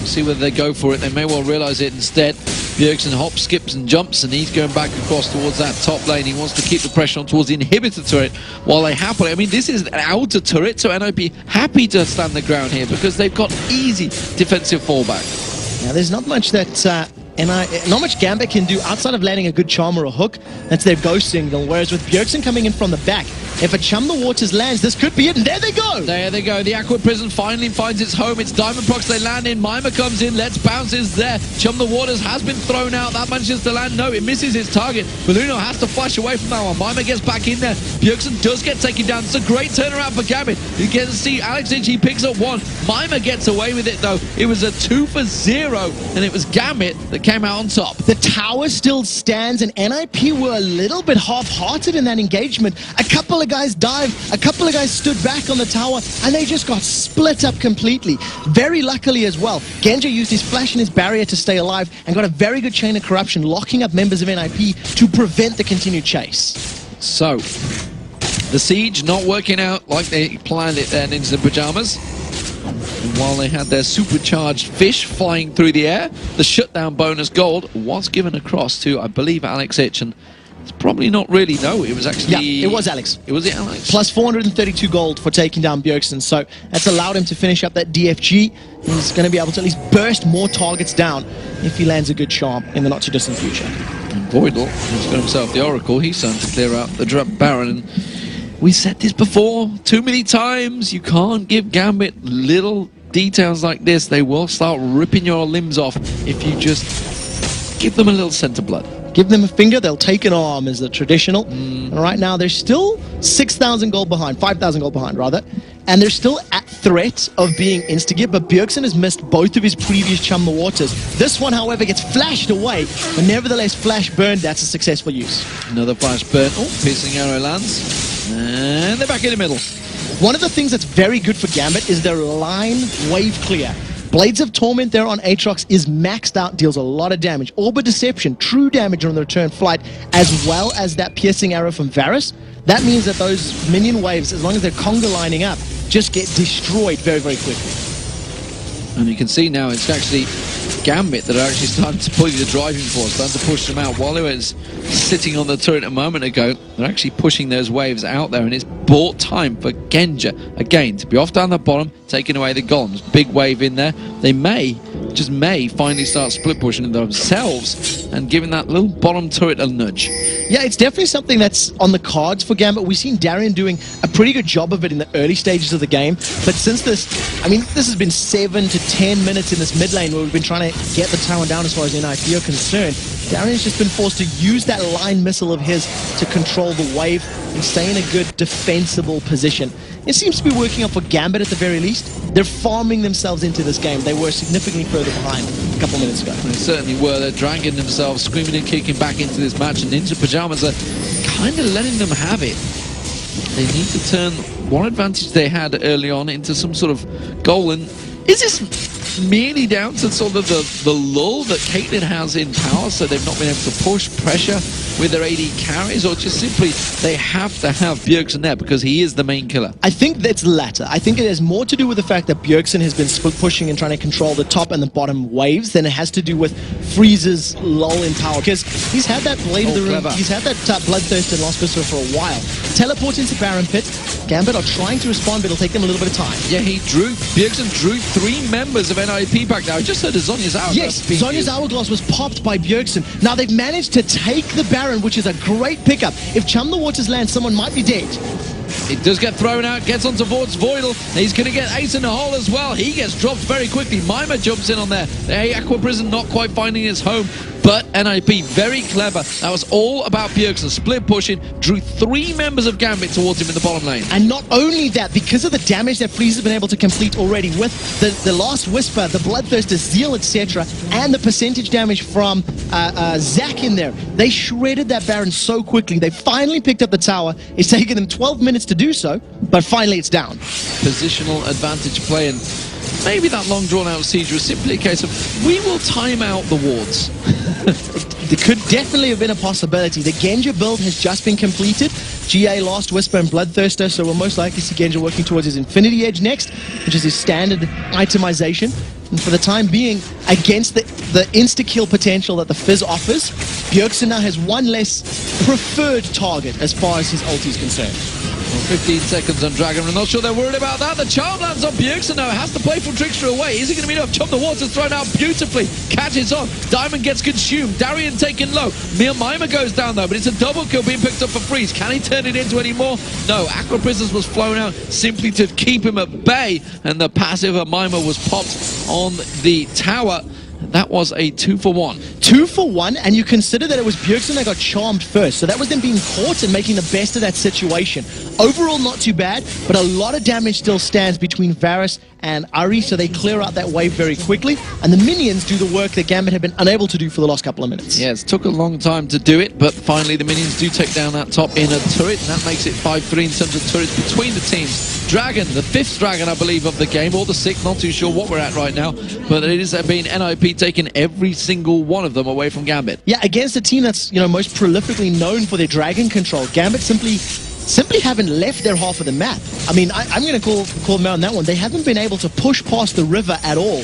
See whether they go for it. They may well realize it instead. Bjergsen hops, skips and jumps, and he's going back across towards that top lane. He wants to keep the pressure on towards the inhibitor turret while they happily... I mean, this is an outer turret, so NIP happy to stand the ground here because they've got easy defensive fallback. Now, there's not much that... not much Gambit can do outside of landing a good charm or a hook. That's their ghost signal. Whereas with Bjergsen coming in from the back, if a Chum the Waters lands, this could be it. And there they go. There they go. The Aqua Prison finally finds its home. It's Diamond Procs they land in. Mima comes in. Let's Bounce is there. Chum the Waters has been thrown out. That manages to land. No, it misses its target. Balluno has to flash away from that one. Mima gets back in there. Bjergsen does get taken down. It's a great turnaround for Gambit. You get to see Alex Inch. He picks up one. Mima gets away with it though. It was a 2 for 0, and it was Gambit that came out on top. The tower still stands, and NIP were a little bit half-hearted in that engagement. A couple of guys dived, a couple of guys stood back on the tower, and they just got split up completely. Very luckily as well, Genja used his flash and his barrier to stay alive and got a very good chain of corruption, locking up members of NIP to prevent the continued chase. So, the siege not working out like they planned it there, Ninjas in Pajamas. And while they had their supercharged fish flying through the air, the shutdown bonus gold was given across to, I believe, Alex Itch. And it's probably not really, no, it was actually... Yeah, it was Alex. It was Alex. Plus 432 gold for taking down Bjergsen. So that's allowed him to finish up that DFG. He's going to be able to at least burst more targets down if he lands a good charm in the not-too-distant future. And Voidal has got himself the Oracle. He's starting to clear out the Drop Baron. And we said this before too many times. You can't give Gambit little details like this. They will start ripping your limbs off if you just give them a little scent of blood. Give them a finger, they'll take an arm is the traditional. And right now they're still 6,000 gold behind, 5,000 gold behind rather. And they're still at threat of being insta-gear, but Bjergsen has missed both of his previous Chum the Waters. This one, however, gets flashed away, but nevertheless flash burned, that's a successful use. Another flash burn. Oh, piercing arrow lands. And they're back in the middle. One of the things that's very good for Gambit is their line wave clear. Blades of Torment there on Aatrox is maxed out, deals a lot of damage. Orb Deception, true damage on the return flight, as well as that piercing arrow from Varus. That means that those minion waves, as long as they're conga lining up, just get destroyed very, very quickly. And you can see now it's actually Gambit that are actually starting to pull the driving force, starting to push them out. While they was sitting on the turret a moment ago, they're actually pushing those waves out there, and it's bought time for Genja, again, to be off down the bottom, taking away the golems. Big wave in there. They may, just may, finally start split pushing themselves and giving that little bottom turret a nudge. Yeah, it's definitely something that's on the cards for Gambit. We've seen Darian doing a pretty good job of it in the early stages of the game, but since this, I mean, this has been 7 to 10 minutes in this mid lane where we've been trying to get the tower down as far as NIP are concerned. Darian's just been forced to use that line missile of his to control the wave and stay in a good defensible position. It seems to be working out for Gambit at the very least. They're farming themselves into this game. They were significantly further behind a couple of minutes ago. They certainly were. They're dragging themselves, screaming and kicking back into this match, and Ninja Pajamas are kind of letting them have it. They need to turn one advantage they had early on into some sort of goal. And is this merely down to sort of the lull that Caitlyn has in power, so they've not been able to push pressure with their AD carries, or just simply they have to have Bjergsen there because he is the main killer? I think that's the latter. I think it has more to do with the fact that Bjergsen has been split pushing and trying to control the top and the bottom waves than it has to do with Freeze's lull in power, because he's had that Blade of the Room, he's had that Bloodthirst and Lost Whisper for a while. Teleport into Baron Pit. Gambit are trying to respond, but it'll take them a little bit of time. Yeah, Bjergsen drew 3 members of NIP back now. I just heard Zonya's Hourglass. Yes, Zonya's Hourglass was popped by Bjergsen. Now they've managed to take the Baron, which is a great pickup. If Chum the Waters lands, someone might be dead. It does get thrown out, gets onto Voidal. He's going to get Ace in the hole as well. He gets dropped very quickly. Mima jumps in on there. The Aqua Prison not quite finding his home. But NIP, very clever. That was all about Bjergsen. Split pushing, drew 3 members of Gambit towards him in the bottom lane. And not only that, because of the damage that Freeze has been able to complete already with the Last Whisper, the Bloodthirst, the Zeal, etc., and the percentage damage from Zac in there, they shredded that Baron so quickly. They finally picked up the tower. It's taken them 12 minutes minutes to do so, but finally it's down. Positional advantage play, and maybe that long drawn-out siege was simply a case of, we will time out the wards. There could definitely have been a possibility. The Genja build has just been completed. GA Last Whisper and Bloodthirster, so we'll most likely see Genja working towards his Infinity Edge next, which is his standard itemization. And for the time being, against the insta-kill potential that the Fizz offers, Bjergsen now has one less preferred target as far as his ulti is concerned. Well, 15 seconds on Dragon. I'm not sure they're worried about that. The charm lands on Bjergsen now. Has the playful trickster away. Is it going to be enough? Chop the water thrown out beautifully. Catches on. Diamond gets consumed. Darien taken low. Mima goes down though, but it's a double kill being picked up for Freeze. Can he turn it into any more? No. Aqua Prisons was flown out simply to keep him at bay, and the passive of Mima was popped on the tower. That was a 2-for-1. 2-for-1, and you consider that it was Bjergsen that got charmed first, so that was them being caught and making the best of that situation. Overall, not too bad, but a lot of damage still stands between Varus and Ari, so they clear out that wave very quickly, and the minions do the work that Gambit had been unable to do for the last couple of minutes. Yes, took a long time to do it, but finally the minions do take down that top inner turret, and that makes it 5-3 in terms of turrets between the teams. Dragon, the 5th Dragon, I believe, of the game, or the 6th, not too sure what we're at right now, but it is been NIP taking every single one of them away from Gambit. Yeah, against a team that's, most prolifically known for their Dragon control, Gambit simply haven't left their half of the map. I mean, I'm going to call them out on that one. They haven't been able to push past the river at all.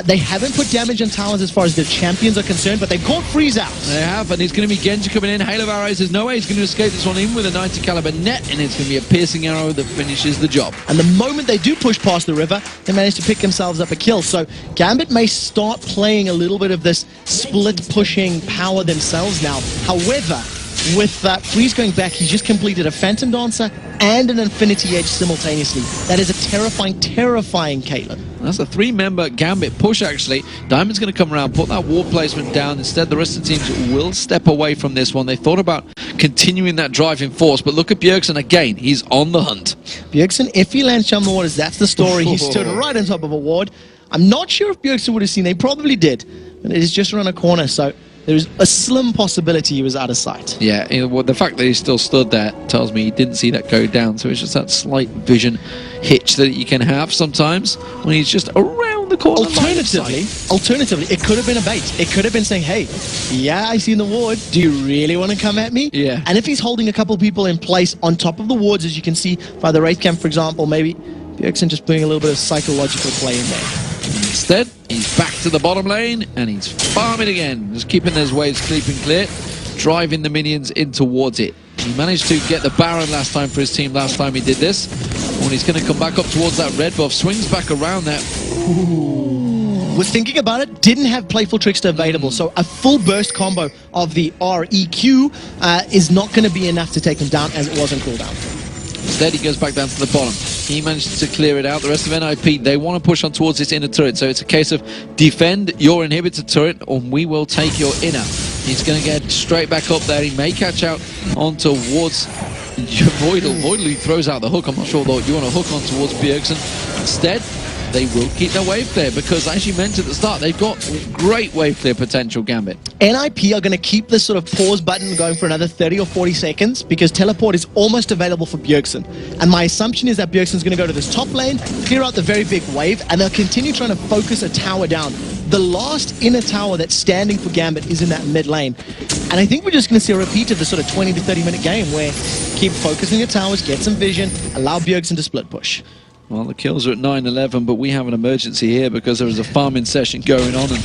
They haven't put damage on towers as far as their champions are concerned, but they've caught Freeze out. They have, and it's going to be Genji coming in. Hail of Arrows, there's no way he's going to escape this one, even with a 90 caliber net, and it's going to be a piercing arrow that finishes the job. And the moment they do push past the river, they manage to pick themselves up a kill. So Gambit may start playing a little bit of this split pushing power themselves now. However, with Freeze going back, he just completed a Phantom Dancer and an Infinity Edge simultaneously. That is a terrifying, terrifying Caitlyn. That's a 3-member Gambit push, actually. Diamond's going to come around, put that ward placement down. Instead, the rest of the teams will step away from this one. They thought about continuing that driving force, but look at Bjergsen again. He's on the hunt. Bjergsen, if he lands Chum the Waters, that's the story. He stood right on top of a ward. I'm not sure if Bjergsen would have seen. They probably did. But it is just around a corner, so there's a slim possibility he was out of sight. Yeah, the fact that he still stood there tells me he didn't see that go down. So it's just that slight vision hitch that you can have sometimes when he's just around the corner. Alternatively, it could have been a bait. It could have been saying, hey, yeah, I seen the ward. Do you really want to come at me? Yeah. And if he's holding a couple people in place on top of the wards, as you can see by the Wraith Camp, for example, maybe Bjergsen just putting a little bit of psychological play in there. Instead, he's back to the bottom lane, and he's farming again. Just keeping those waves sleeping clear, driving the minions in towards it. He managed to get the Baron last time for his team, last time he did this. When he's going to come back up towards that red buff, swings back around that. Ooh. Was thinking about it, didn't have Playful Trickster available, so a full burst combo of the REQ is not going to be enough to take him down as it was on cooldown. Instead, he goes back down to the bottom. He managed to clear it out. The rest of NIP, they want to push on towards this inner turret. So it's a case of defend your inhibitor turret, or we will take your inner. He's going to get straight back up there. He may catch out on towards Voidal. Voidal, he throws out the hook. I'm not sure, though, you want to hook on towards Bjergsen. Instead, they will keep their wave clear, because as you mentioned at the start, they've got great wave clear potential, Gambit. NIP are going to keep this sort of pause button going for another 30 or 40 seconds, because teleport is almost available for Bjergsen. And my assumption is that Bjergsen's going to go to this top lane, clear out the very big wave, and they'll continue trying to focus a tower down. The last inner tower that's standing for Gambit is in that mid lane. And I think we're just going to see a repeat of the sort of 20 to 30 minute game where keep focusing your towers, get some vision, allow Bjergsen to split push. Well, the kills are at 9-11, but we have an emergency here because there is a farming session going on, and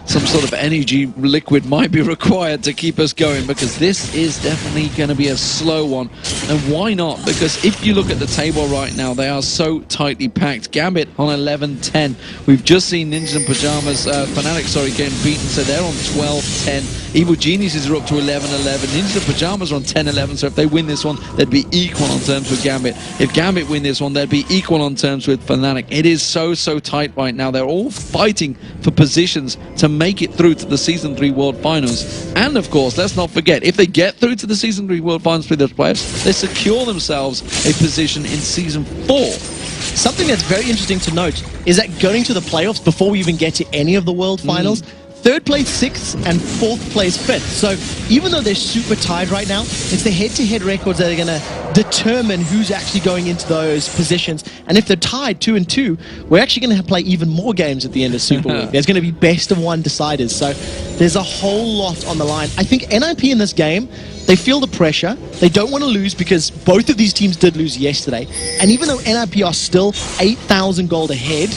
some sort of energy liquid might be required to keep us going, because this is definitely going to be a slow one. And why not? Because if you look at the table right now, they are so tightly packed. Gambit on 11-10. We've just seen Ninjas and Pajamas, Fnatic, getting beaten, so they're on 12-10. Evil Geniuses are up to 11-11. Ninjas and Pajamas are on 10-11, so if they win this one, they'd be equal on terms with Gambit. If Gambit win this one, they'd be equal on terms with Fnatic. It is so tight right now. They're all fighting for positions to make it through to the Season 3 World Finals. And of course, let's not forget, if they get through to the Season 3 World Finals with those players, they secure themselves a position in Season 4. Something that's very interesting to note is that going to the playoffs, before we even get to any of the World Finals, third place 6th and fourth place 5th. So even though they're super tied right now, it's the head-to-head records that are going to determine who's actually going into those positions. And if they're tied 2 and 2, we're actually going to play even more games at the end of Super League. There's going to be best of one deciders. So there's a whole lot on the line. I think NIP in this game, they feel the pressure. They don't want to lose because both of these teams did lose yesterday. And even though NIP are still 8,000 gold ahead,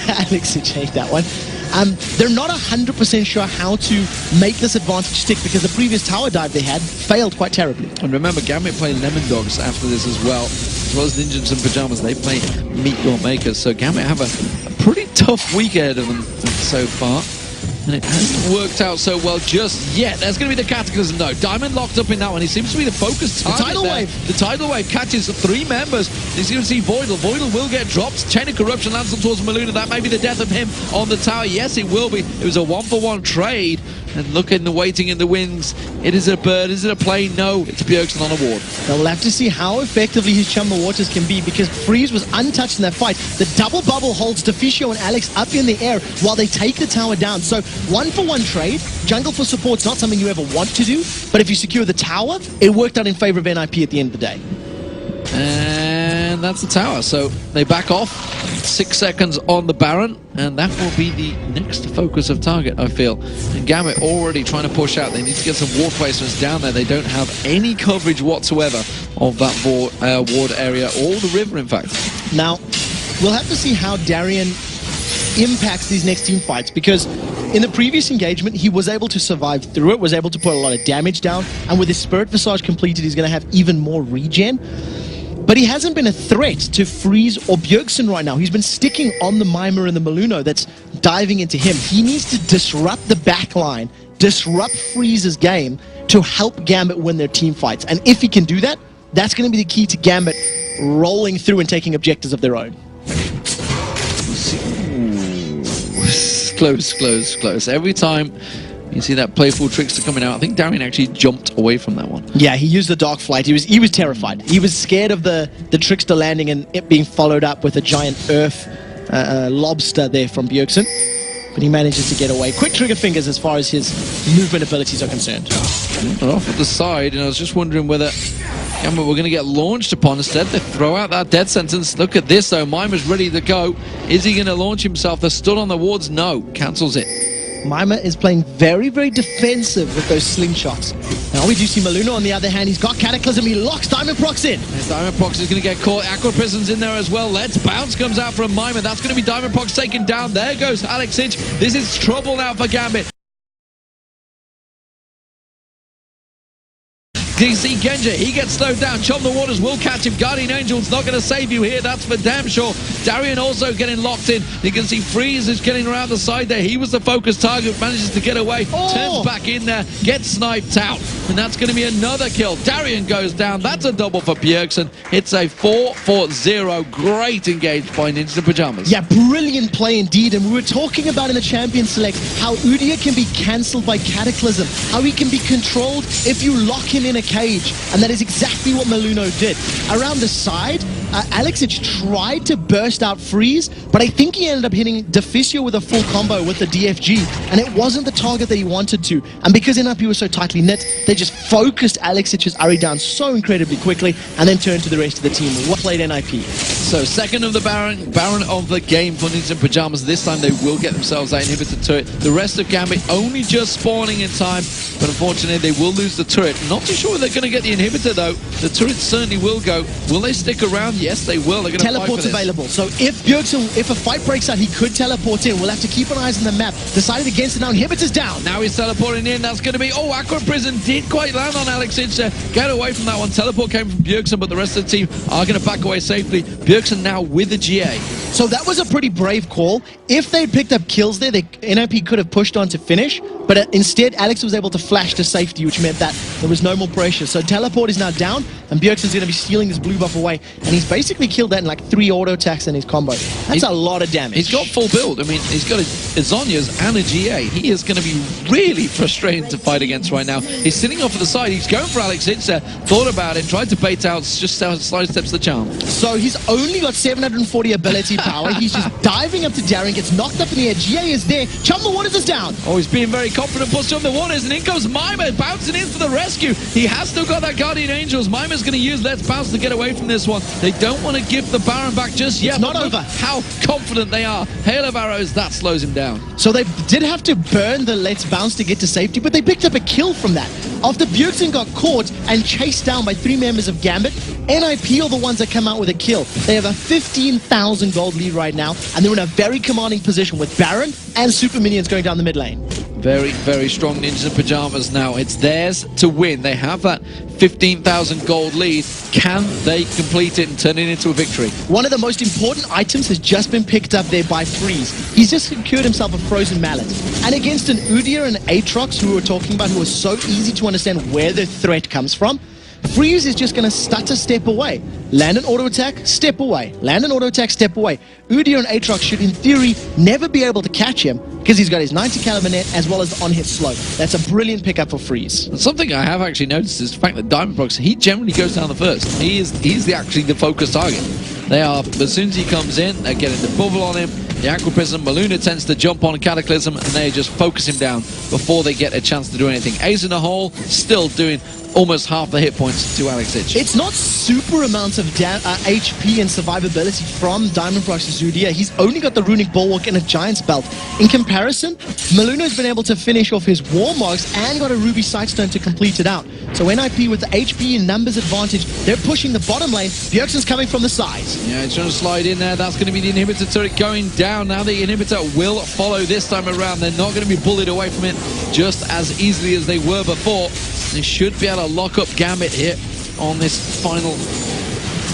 Alex take that one. They're not 100% sure how to make this advantage stick because the previous tower dive they had failed quite terribly. And remember, Gambit play Lemon Dogs after this as well as Ninjas and Pajamas. They play Meat Your Makers. So Gambit have a pretty tough week ahead of them so far. And it hasn't worked out so well just yet. There's going to be the Cataclysm, though. Diamond locked up in that one. He seems to be the focus target. The Tidal Wave. The Tidal Wave catches 3 members. He's going to see Voidal. Voidal will get dropped. Chain of Corruption lands on towards Maluna. That may be the death of him on the tower. Yes, it will be. It was a 1-for-1 trade. And look in the waiting in the wings. It is a bird. Is it a plane? No, it's Bjergsen on a ward. Now we'll have to see how effectively his Chumba Waters can be because Freeze was untouched in that fight. The double bubble holds Deficio and Alex up in the air while they take the tower down. So 1-for-1 trade. Jungle for support's not something you ever want to do, but if you secure the tower, it worked out in favor of NIP at the end of the day. And that's the tower. So they back off. 6 seconds on the Baron, and that will be the next focus of target, I feel. And Gambit already trying to push out. They need to get some ward placements down there. They don't have any coverage whatsoever of that ward area, or the river, in fact. Now, we'll have to see how Darien impacts these next team fights, because in the previous engagement, he was able to survive through it, was able to put a lot of damage down, and with his Spirit Visage completed, he's going to have even more regen. But he hasn't been a threat to Freeze or Bjergsen right now. He's been sticking on the Mimer and the Maluno that's diving into him. He needs to disrupt the backline, disrupt Freeze's game to help Gambit win their team fights. And if he can do that, that's going to be the key to Gambit rolling through and taking objectives of their own. Close. Every time you see that playful trickster coming out, I think Darien actually jumped away from that one. Yeah, he used the Dark Flight. He was terrified. He was scared of the trickster landing and it being followed up with a giant earth lobster there from Bjergsen. But he manages to get away. Quick trigger fingers as far as his movement abilities are concerned. Off at the side, and I was just wondering whether Gambit were going to get launched upon. Instead, they throw out that death sentence. Look at this, though. Mimer's ready to go. Is he going to launch himself? They're stood on the wards. No. Cancels it. Mimer is playing very, very defensive with those slingshots. Now we do see Maluna on the other hand. He's got Cataclysm. He locks Diamond Prox in. And Diamond Prox is going to get caught. Aqua Prison's in there as well. Let's Bounce comes out from Mimer. That's going to be Diamond Prox taken down. There goes Alex Hitch. This is trouble now for Gambit. You see Genja, he gets slowed down. Chum the Waters will catch him. Guardian Angel's not going to save you here, that's for damn sure. Darien also getting locked in. You can see Freeze is getting around the side there. He was the focus target, manages to get away, turns back in there, gets sniped out. And that's going to be another kill. Darien goes down. That's a double for Bjergsen. It's a 4-4-0. Great engaged by Ninja Pajamas. Yeah, brilliant play indeed. And we were talking about in the Champion Select how Udyr can be cancelled by Cataclysm, how he can be controlled if you lock him in a cage, and that is exactly what Maluno did. Around the side, Alexic tried to burst out Freeze, but I think he ended up hitting Deficio with a full combo with the DFG, and it wasn't the target that he wanted to. And because NIP was so tightly knit, they just focused Alexic's Ari down so incredibly quickly, and then turned to the rest of the team. What played NIP? So second of the Baron of the game for Ninja Pajamas. This time they will get themselves that inhibitor turret. The rest of Gambit only just spawning in time, but unfortunately they will lose the turret. Not too sure they're going to get the inhibitor though. The turret certainly will go. Will they stick around? Yes, they will. They're going to Teleport's available. So if Bjergsen, if a fight breaks out, he could teleport in. We'll have to keep an eye on the map. Decided against it now. Inhibitor's down. Now he's teleporting in. That's going to be... Oh, Aqua Prison did quite land on Alex Hitch. Get away from that one. Teleport came from Bjergsen, but the rest of the team are going to back away safely. Bjergsen now with the GA. So that was a pretty brave call. If they'd picked up kills there, NIP could have pushed on to finish, but instead Alex was able to flash to safety, which meant that there was no more pressure. So teleport is now down, and Bjergsen's going to be stealing this blue buff away, and he's basically killed that in like 3 auto attacks in his combo. That's a lot of damage. He's got full build. I mean, he's got a Zhonya's and a GA. He is going to be really frustrating to fight against right now. He's sitting off to the side. He's going for Alex Hitch there. Thought about it, tried to bait out, just side steps the charm. So he's only got 740 ability power. He's just diving up to Darren, gets knocked up in the air. GA is there. Chum the Waters is down. Oh, he's being very confident. Puts Chum the Waters, and in goes Mima, bouncing in for the rescue. He has still got that Guardian Angels. Mima's going to use Let's Bounce to get away from this one. They don't want to give the Baron back just yet. It's not over. How confident they are. Hail of Arrows, that slows him down. So they did have to burn the Let's Bounce to get to safety, but they picked up a kill from that. After Bjergsen got caught and chased down by 3 members of Gambit, NIP are the ones that come out with a kill. They have a 15,000 gold lead right now, and they're in a very commanding position with Baron and Super Minions going down the mid lane. Very, very strong Ninjas in Pajamas now. It's theirs to win. They have that 15,000 gold lead. Can they complete it and turn it into a victory? One of the most important items has just been picked up there by Freeze. He's just secured himself a Frozen Mallet. And against an Udyr and Aatrox, who we were talking about, who are so easy to understand where the threat comes from, Freeze is just going to stutter step away. Land an auto attack, step away. Land an auto attack, step away. Udyr and Aatrox should, in theory, never be able to catch him because he's got his 90 caliber net as well as the on-hit slow. That's a brilliant pickup for Freeze. And something I have actually noticed is the fact that Diamondprox, he generally goes down the first. He's actually the focus target. They are, as soon as he comes in, they're getting the bubble on him. The Aqua Prism, Maluna tends to jump on Cataclysm, and they just focus him down before they get a chance to do anything. Ace in the hole, still doing almost half the hit points to Alex Hitch. It's not super amounts of HP and survivability from Diamondprox's Udyr. He's only got the Runic Bulwark and a Giant's Belt. In comparison, Maluna's been able to finish off his Warmogs and got a Ruby Sightstone to complete it out. So NIP with the HP and numbers advantage, they're pushing the bottom lane. Bjergsen's coming from the sides. Yeah, he's trying to slide in there. That's going to be the inhibitor turret going down. Now the inhibitor will follow this time around. They're not going to be bullied away from it just as easily as they were before. They should be able to lock up Gambit here on this final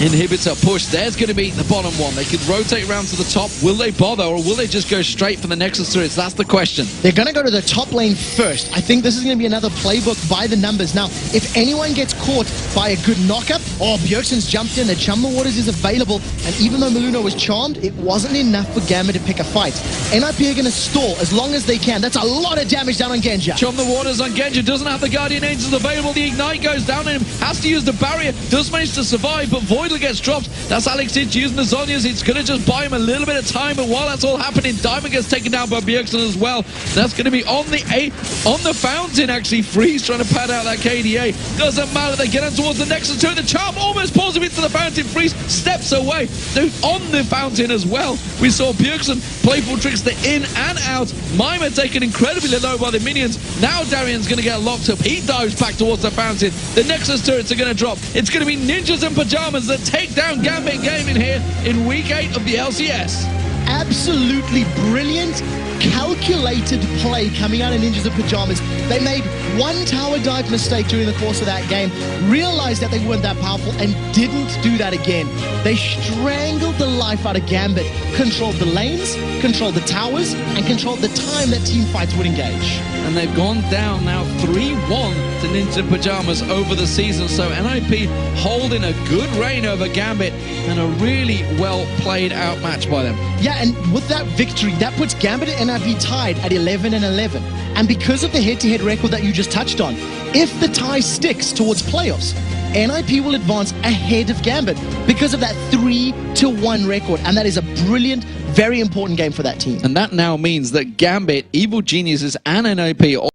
inhibitor push. There's going to be the bottom one. They could rotate around to the top. Will they bother, or will they just go straight for the Nexus turrets? That's the question. They're going to go to the top lane first. I think this is going to be another playbook by the numbers. Now, if anyone gets caught by a good knockup, Bjergsen's jumped in, the Chum the Waters is available, and even though Maluna was charmed, it wasn't enough for Gambit to pick a fight. NIP are going to stall as long as they can. That's a lot of damage down on Genja. Chum the Waters on Genja, doesn't have the Guardian Angels available. The Ignite goes down on him, has to use the barrier, does manage to survive, but Voidler gets dropped. That's Alex Hitch using the Zhonya's. It's going to just buy him a little bit of time, but while that's all happening, Diamond gets taken down by Bjergsen as well. That's going to be on the fountain, actually. Freeze trying to pad out that KDA. Doesn't matter, they get on towards the Nexus turret. The Charm almost pulls him into the fountain. Freeze steps away. They're on the fountain as well. We saw Bjergsen playful tricks the in and out. Mima taken incredibly low by the minions. Now Darian's going to get locked up. He dives back towards the fountain. The Nexus turrets are going to drop. It's going to be Ninjas in Pajamas that take down Gambit Gaming here in week 8 of the LCS. Absolutely brilliant, calculated play coming out of Ninjas in Pajamas. They made one tower dive mistake during the course of that game, realized that they weren't that powerful, and didn't do that again. They strangled the life out of Gambit, controlled the lanes, controlled the towers, and controlled the time that team fights would engage. And they've gone down now 3-1 to Ninjas in Pajamas over the season. So NIP holding a good reign over Gambit, and a really well played out match by them. Yeah, and with that victory, that puts Gambit and NIP tied at 11-11. And because of the head-to-head record that you just touched on, if the tie sticks towards playoffs, NIP will advance ahead of Gambit because of that 3-1 record. And that is a brilliant, very important game for that team. And that now means that Gambit, Evil Geniuses, and NIP